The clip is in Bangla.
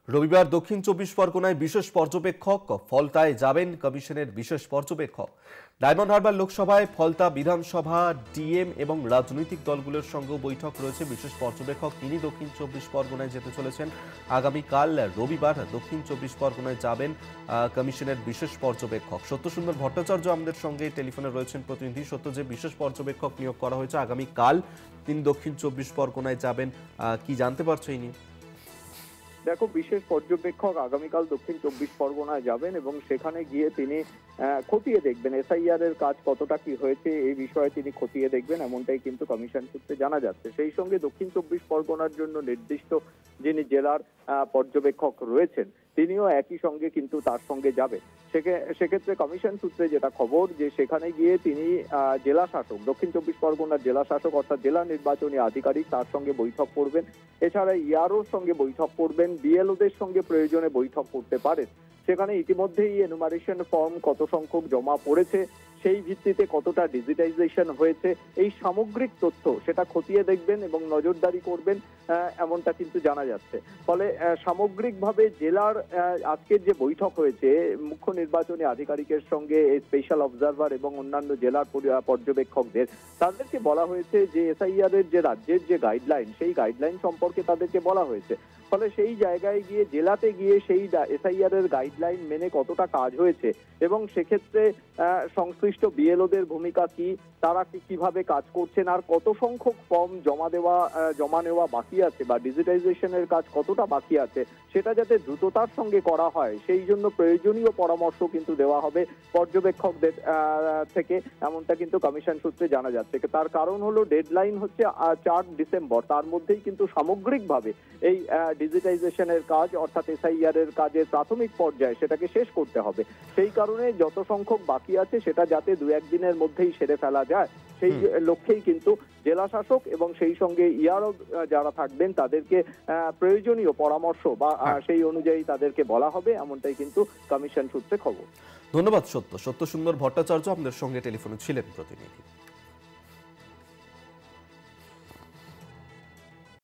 রবিবার দক্ষিণ চব্বিশ পরগনায় বিশেষ পর্যবেক্ষক ফলতায় যাবেন কমিশনের বিশেষ পর্যবেক্ষক। ডায়মন্ড হারবার লোকসভায় ফলতা বিধানসভা ডিএম এবং রাজনৈতিক দলগুলোর সঙ্গে বৈঠক রয়েছে। বিশেষ পর্যবেক্ষক তিনি দক্ষিণ চব্বিশ পরগনায় যেতে চলেছেন। আগামীকাল রবিবার দক্ষিণ চব্বিশ পরগনায় যাবেন কমিশনের বিশেষ পর্যবেক্ষক। সত্যসুন্দর ভট্টাচার্য আমাদের সঙ্গে টেলিফোনে রয়েছেন প্রতিনিধি। সত্য, যে বিশেষ পর্যবেক্ষক নিয়োগ করা হয়েছে আগামীকাল তিনি দক্ষিণ চব্বিশ পরগনায় যাবেন, কি জানতে পারছো এই নিয়ে? দেখো, বিশেষ পর্যবেক্ষক আগামীকাল দক্ষিণ চব্বিশ পরগনায় যাবেন এবং সেখানে গিয়ে তিনি খতিয়ে দেখবেন এসআইআর এর কাজ কতটা কি হয়েছে এই বিষয়ে তিনি খতিয়ে দেখবেন, এমনটাই কিন্তু কমিশন সূত্রে জানা যাচ্ছে। সেই সঙ্গে দক্ষিণ চব্বিশ পরগনার জন্য নির্দিষ্ট যিনি জেলার পর্যবেক্ষক রয়েছেন তিনিও একই সঙ্গে কিন্তু তার সঙ্গে যাবেন। সেক্ষেত্রে কমিশন সূত্রে যেটা খবর, যে সেখানে গিয়ে তিনি জেলা শাসক, দক্ষিণ চব্বিশ পরগনার জেলা শাসক অর্থাৎ জেলা নির্বাচনী আধিকারিক, তার সঙ্গে বৈঠক করবেন। এছাড়া ইআরওর সঙ্গে বৈঠক করবেন, বিএলওদের সঙ্গে প্রয়োজনে বৈঠক করতে পারেন। সেখানে ইতিমধ্যেই এনুমারেশন ফর্ম কত সংখ্যক জমা পড়েছে, সেই ভিত্তিতে কতটা ডিজিটাইজেশন হয়েছে, এই সামগ্রিক তথ্য সেটা খতিয়ে দেখবেন এবং নজরদারি করবেন, এমনটা কিন্তু জানা যাচ্ছে। ফলে সামগ্রিকভাবে জেলার আজকের যে বৈঠক হয়েছে মুখ্য নির্বাচনী আধিকারিকের সঙ্গে স্পেশাল অবজারভার এবং অন্যান্য জেলার পর্যবেক্ষকদের, তাদেরকে বলা হয়েছে যে এসআইআর এর যে রাজ্যের যে গাইডলাইন, সেই গাইডলাইন সম্পর্কে তাদেরকে বলা হয়েছে। ফলে সেই জায়গায় গিয়ে জেলাতে গিয়ে সেই এসআইআর এর গাইডলাইন মেনে কতটা কাজ হয়েছে এবং সেক্ষেত্রে সংশ্লিষ্ট বিএলওদের ভূমিকা কি, তারা কিভাবে কাজ করছেন, আর কত সংখ্যক ফর্ম জমা নেওয়া বাকি আছে বা ডিজিটাইজেশনের কাজ কতটা বাকি আছে, সেটা যাতে দ্রুততার সঙ্গে করা হয় সেই জন্য প্রয়োজনীয় পরামর্শ কিন্তু দেওয়া হবে পর্যবেক্ষকদের থেকে, এমনটা কিন্তু কমিশন সূত্রে জানা যাচ্ছে। তার কারণ হলো ডেডলাইন হচ্ছে 4 ডিসেম্বর, তার মধ্যেই কিন্তু সামগ্রিকভাবে এই ডিজিটাইজেশনের কাজ অর্থাৎ এসআইআর এর কাজের প্রাথমিক পর্যায়ে সেটাকে শেষ করতে হবে। সেই কারণে যত সংখ্যক বাকি আছে সেটা যাতে 2-1 দিনের মধ্যেই সেরে ফেলা যায়, সেই লক্ষ্যেই কিন্তু জেলা শাসক এবং সেই সঙ্গে ইআরও যারা থাকবেন তাদেরকে প্রয়োজনীয় পরামর্শ বা সেই অনুযায়ী তাদেরকে বলা হবে, এমনটাই কিন্তু কমিশন সূত্রে খবর। ধন্যবাদ সত্য সুন্দর ভট্টাচার্য আমাদের সঙ্গে টেলিফোনে ছিলেন প্রতিনিধি।